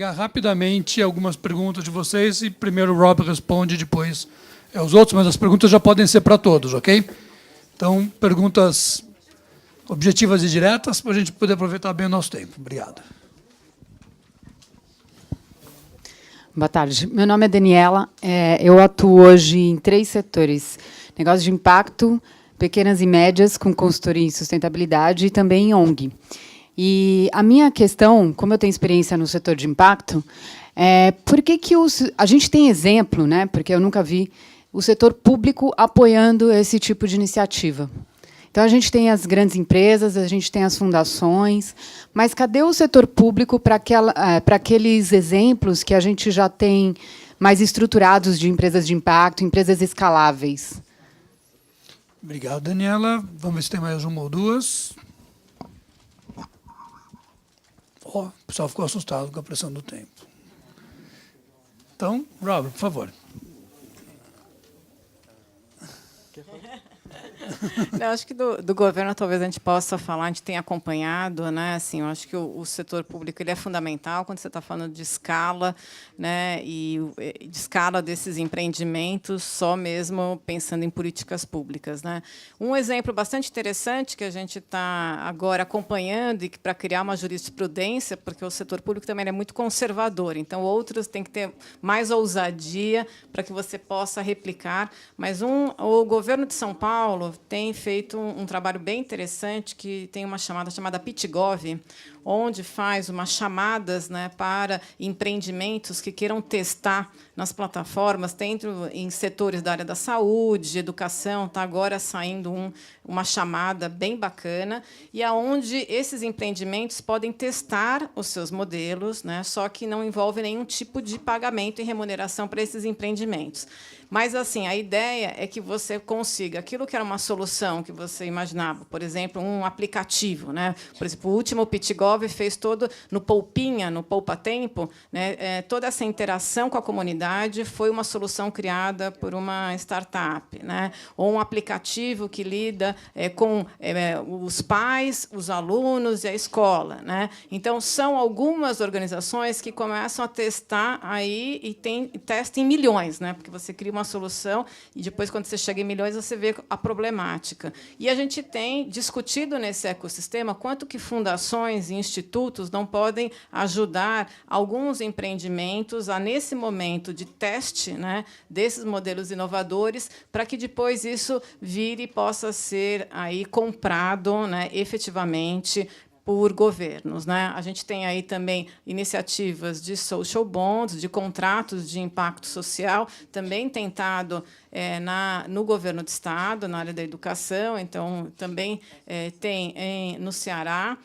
pegar rapidamente algumas perguntas de vocês e primeiro o Rob responde, depois os outros, mas as perguntas já podem ser para todos, ok? Então, perguntas objetivas e diretas para a gente poder aproveitar bem o nosso tempo. Obrigado. Boa tarde. Meu nome é Daniela. Eu atuo hoje em 3 setores: negócios de impacto, pequenas e médias, com consultoria em sustentabilidade e também em ONG. E a minha questão, como eu tenho experiência no setor de impacto, por que a gente tem exemplo, né, porque eu nunca vi o setor público apoiando esse tipo de iniciativa. Então, a gente tem as grandes empresas, a gente tem as fundações, mas cadê o setor público para aqueles exemplos que a gente já tem mais estruturados de empresas de impacto, empresas escaláveis? Obrigado, Daniela. Vamos ver se tem mais uma ou duas. O pessoal ficou assustado com a pressão do tempo. Então, Robert, por favor. Eu acho que do governo talvez a gente possa falar, a gente tem acompanhado, né? Assim, eu acho que o setor público ele é fundamental quando você está falando de escala, né? E de escala desses empreendimentos, só mesmo pensando em políticas públicas, né? Um exemplo bastante interessante que a gente está agora acompanhando e que para criar uma jurisprudência, porque o setor público também é muito conservador, então outros têm que ter mais ousadia para que você possa replicar. Mas o governo de São Paulo tem feito um trabalho bem interessante, que tem uma chamada PitGov, onde faz umas chamadas, né, para empreendimentos que queiram testar nas plataformas, dentro em setores da área da saúde, de educação. Está agora saindo uma chamada bem bacana, e aonde esses empreendimentos podem testar os seus modelos, né, só que não envolve nenhum tipo de pagamento e remuneração para esses empreendimentos. Mas, assim, a ideia é que você consiga aquilo que era uma solução que você imaginava, por exemplo, um aplicativo, né? Por exemplo, o último PitGov fez todo no Poupinha, no Poupa Tempo, né? Toda essa interação com a comunidade foi uma solução criada por uma startup, né? Ou um aplicativo que lida com os pais, os alunos e a escola, né? Então, são algumas organizações que começam a testar aí e testam em milhões, né? Porque você cria uma solução e depois, quando você chega em milhões, você vê a problemática. E a gente tem discutido nesse ecossistema quanto que fundações e institutos não podem ajudar alguns empreendimentos a, nesse momento de teste, né, desses modelos inovadores, para que depois isso vire e possa ser aí comprado, né, efetivamente por governos, né? A gente tem aí também iniciativas de social bonds, de contratos de impacto social, também tentado no governo do Estado, na área da educação. Então, também tem no Ceará,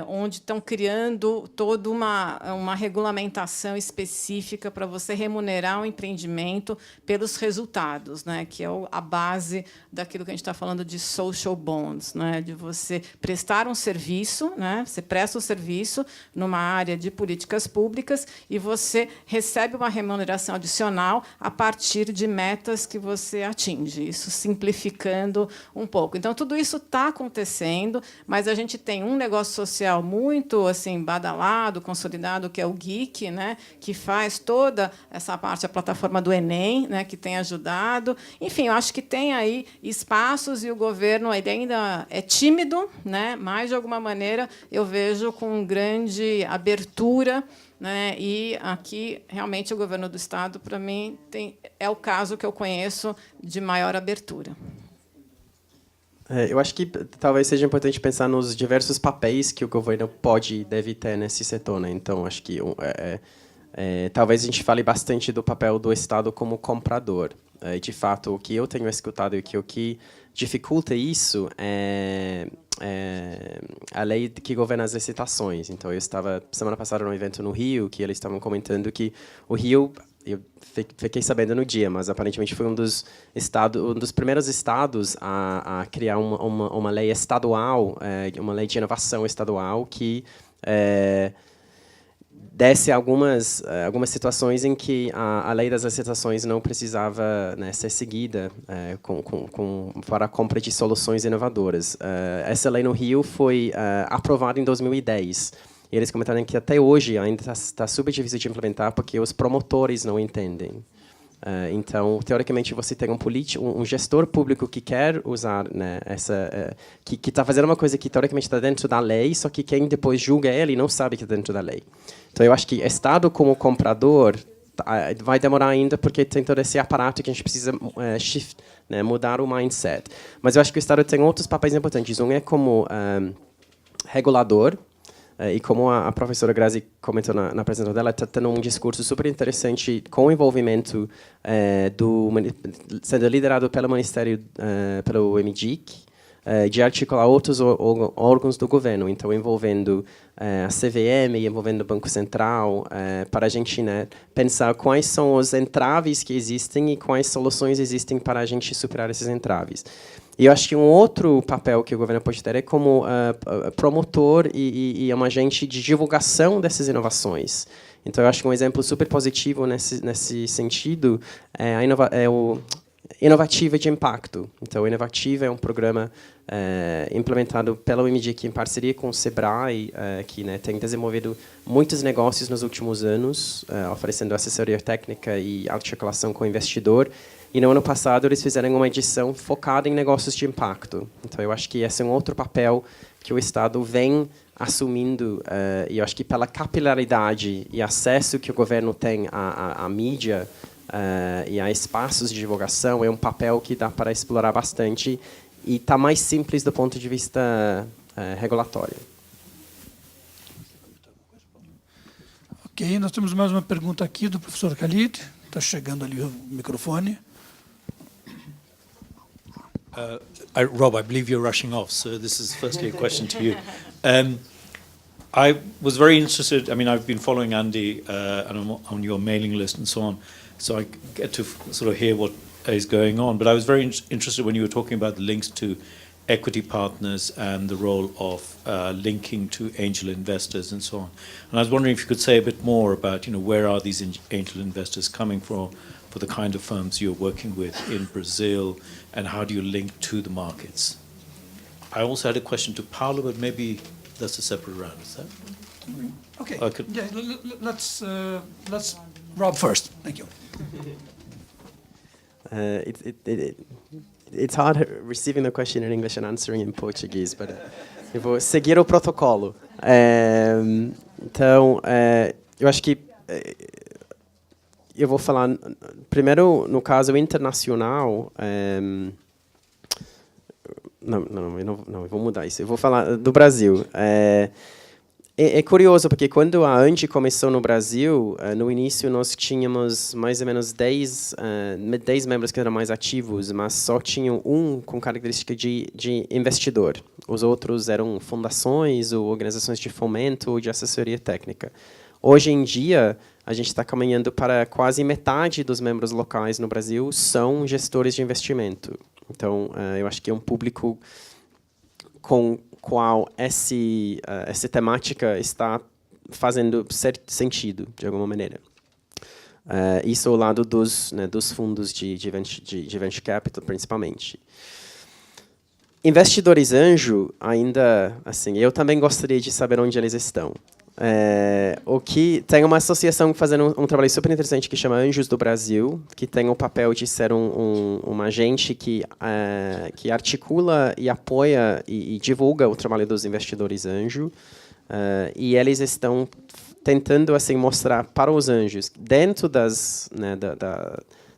onde estão criando toda uma regulamentação específica para você remunerar o empreendimento pelos resultados, né, que é a base daquilo que a gente está falando de social bonds, né, de você prestar um serviço, né, você presta um serviço numa área de políticas públicas e você recebe uma remuneração adicional a partir de metas que você atinge, isso simplificando um pouco. Então, tudo isso está acontecendo, mas a gente tem um negócio social muito assim badalado, consolidado, que é o Geek, né, que faz toda essa parte, a plataforma do Enem, né, que tem ajudado. Enfim, eu acho que tem aí espaços e o governo ele ainda é tímido, né, mas, de alguma maneira, eu vejo com grande abertura, né, e aqui, realmente, o governo do Estado, para mim, é o caso que eu conheço de maior abertura. Eu acho que talvez seja importante pensar nos diversos papéis que o governo pode e deve ter nesse setor, né? Então, acho que talvez a gente fale bastante do papel do Estado como comprador. De fato, o que eu tenho escutado e o que dificulta isso é a lei que governa as licitações. Então, eu estava, semana passada, num evento no Rio, que eles estavam comentando que o Rio... Eu fiquei sabendo no dia, mas aparentemente foi um dos primeiros estados a criar uma lei estadual, uma lei de inovação estadual que desse algumas situações em que a lei das licitações não precisava, né, ser seguida para a compra de soluções inovadoras. Essa lei no Rio foi aprovada em 2010. E eles comentaram que até hoje ainda está super difícil de implementar porque os promotores não entendem. Então, teoricamente, você tem um gestor público que quer usar, né, que está fazendo uma coisa que teoricamente está dentro da lei, só que quem depois julga ele não sabe que está dentro da lei. Então, eu acho que Estado como comprador vai demorar ainda porque tem todo esse aparato que a gente precisa né, mudar o mindset. Mas eu acho que o Estado tem outros papéis importantes. Um é como regulador. E como a professora Grazi comentou na apresentação dela, está tendo um discurso super interessante com o envolvimento sendo liderado pelo Ministério, pelo MDIC, de articular outros órgãos do governo, então envolvendo a CVM, envolvendo o Banco Central, para a gente, né, pensar quais são os entraves que existem e quais soluções existem para a gente superar esses entraves. E eu acho que um outro papel que o governo pode ter é como promotor e um agente de divulgação dessas inovações. Então, eu acho que um exemplo super positivo nesse sentido é o Inovativa de Impacto. Então, o Inovativa é um programa implementado pela UMDIC em parceria com o Sebrae, que, né, tem desenvolvido muitos negócios nos últimos anos, oferecendo assessoria técnica e articulação com o investidor. E no ano passado eles fizeram uma edição focada em negócios de impacto. Então eu acho que esse é um outro papel que o Estado vem assumindo, e eu acho que pela capilaridade e acesso que o governo tem à mídia e a espaços de divulgação, é um papel que dá para explorar bastante e está mais simples do ponto de vista regulatório. Ok, nós temos mais uma pergunta aqui do professor Khalid. Está chegando ali o microfone. Rob, I believe you're rushing off, so this is firstly a question to you. I was very interested, I mean, I've been following Andy and I'm on your mailing list and so on, so I get to sort of hear what is going on, but I was very interested when you were talking about the links to equity partners and the role of linking to angel investors and so on. And I was wondering if you could say a bit more about, you know, where are these angel investors coming from for the kind of firms you're working with in Brazil, and how do you link to the markets? I also had a question to Paulo, but maybe that's a separate round. Is that? Okay. Okay. Yeah, let's Rob first. Thank you. It's hard receiving the question in English and answering in Portuguese, but eu vou seguir o protocolo. Então, eu acho que eu vou falar primeiro no caso internacional. Eu vou mudar isso. Eu vou falar do Brasil. É curioso, porque quando a ANDI começou no Brasil, no início nós tínhamos mais ou menos 10 membros que eram mais ativos, mas só tinham um com característica de investidor. Os outros eram fundações ou organizações de fomento ou de assessoria técnica. Hoje em dia, a gente está caminhando para quase metade dos membros locais no Brasil são gestores de investimento. Então, eu acho que é um público com qual essa temática está fazendo sentido, de alguma maneira. Isso ao lado dos fundos de venture capital, principalmente. Investidores anjo, ainda, assim, eu também gostaria de saber onde eles estão. O que tem uma associação fazendo um trabalho super interessante que chama Anjos do Brasil, que tem o papel de ser um agente que articula e apoia e divulga o trabalho dos investidores anjo, e eles estão tentando assim mostrar para os anjos dentro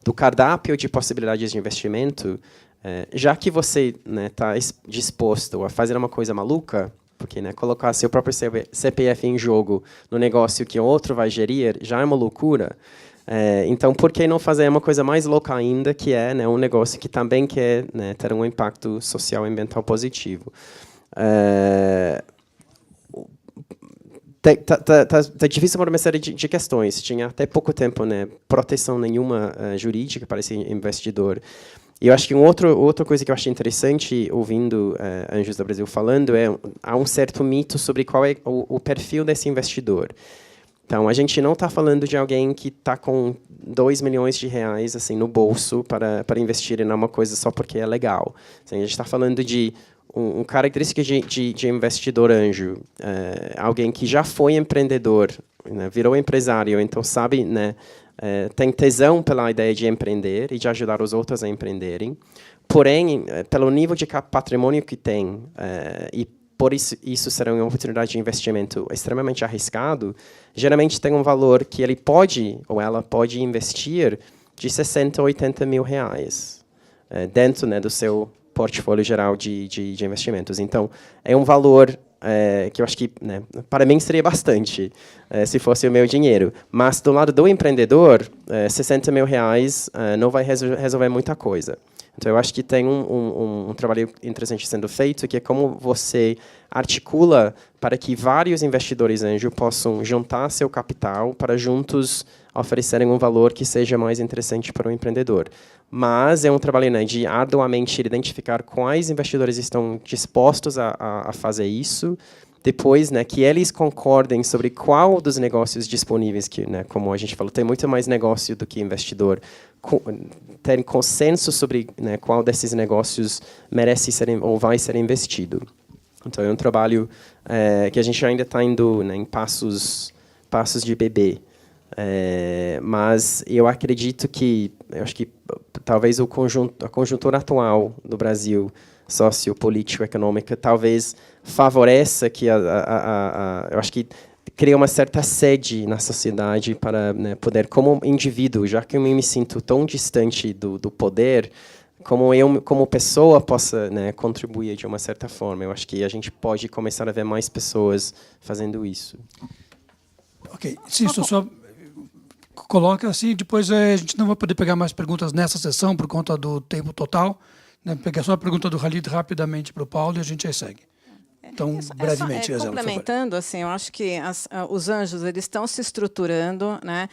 do cardápio de possibilidades de investimento, já que você está disposto a fazer uma coisa maluca, porque colocar seu próprio CPF em jogo no negócio que outro vai gerir já é uma loucura. Então, por que não fazer uma coisa mais louca ainda, que é um negócio que também quer ter um impacto social e ambiental positivo? Tá difícil por uma série de questões. Tinha até pouco tempo proteção nenhuma jurídica para esse investidor. E eu acho que outra coisa que eu achei interessante, ouvindo Anjos do Brasil falando, há um certo mito sobre qual é o perfil desse investidor. Então, a gente não está falando de alguém que está com 2 milhões de reais assim, no bolso para investir em uma coisa só porque é legal. Assim, a gente está falando de característica de investidor anjo, alguém que já foi empreendedor, né, virou empresário, então sabe, né, tem tesão pela ideia de empreender e de ajudar os outros a empreenderem. Porém, pelo nível de patrimônio que tem, e por isso será uma oportunidade de investimento extremamente arriscado, geralmente tem um valor que ele pode, ou ela pode investir de 60 a 80 mil reais dentro, né, do seu portfólio geral de investimentos. Então, é um valor que eu acho que, né, para mim, seria bastante, se fosse o meu dinheiro. Mas, do lado do empreendedor, 60 mil reais não vai resolver muita coisa. Então, eu acho que tem um trabalho interessante sendo feito, que é como você articula para que vários investidores anjo possam juntar seu capital para juntos oferecerem um valor que seja mais interessante para o empreendedor. Mas é um trabalho, né, de arduamente identificar quais investidores estão dispostos a fazer isso, depois, né, que eles concordem sobre qual dos negócios disponíveis, que, né, como a gente falou, tem muito mais negócio do que investidor, ter consenso sobre, né, qual desses negócios merece ser ou vai ser investido. Então, é um trabalho que a gente ainda está indo, né, em passos de bebê. Mas eu acredito que, eu acho que talvez a conjuntura atual do Brasil, sociopolítico, econômica, talvez favoreça que eu acho que cria uma certa sede na sociedade para, né, poder, como indivíduo, já que eu me sinto tão distante do poder, como eu, como pessoa, possa, né, contribuir de uma certa forma. Eu acho que a gente pode começar a ver mais pessoas fazendo isso. Ok, sim, só coloca assim, depois a gente não vai poder pegar mais perguntas nessa sessão por conta do tempo total, né? Pegar só a pergunta do Khalid rapidamente para o Paulo e a gente aí segue. Então, brevemente, complementando, assim, eu acho que os anjos eles estão se estruturando, né?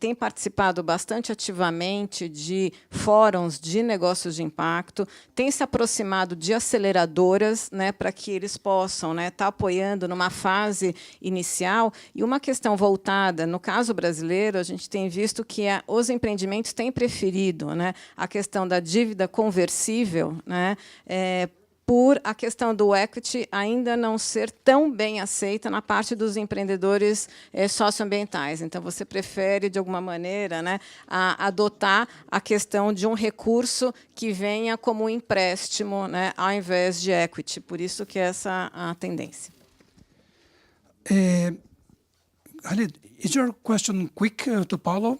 Têm participado bastante ativamente de fóruns de negócios de impacto, têm se aproximado de aceleradoras, né, para que eles possam, né, estar apoiando numa fase inicial. E uma questão voltada, no caso brasileiro, a gente tem visto que os empreendimentos têm preferido, né, a questão da dívida conversível, né, por a questão do equity ainda não ser tão bem aceita na parte dos empreendedores socioambientais. Então, você prefere, de alguma maneira, né, adotar a questão de um recurso que venha como um empréstimo, né, ao invés de equity. Por isso que essa é a tendência. Khalid, is your question quick to Paulo?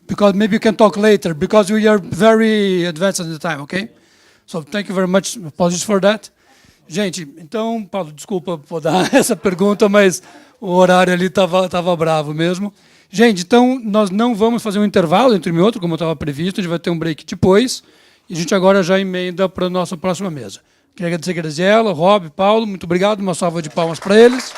Because maybe you can talk later, because we are very advanced in the time, okay? So, thank you very much. Apologies for that. Gente, então, Paulo, desculpa por dar essa pergunta, mas o horário ali estava bravo mesmo. Gente, então, nós não vamos fazer um intervalo entre um e outro, como estava previsto, a gente vai ter um break depois, e a gente agora já emenda para a nossa próxima mesa. Queria agradecer a Graziella, Rob, Paulo, muito obrigado, uma salva de palmas para eles.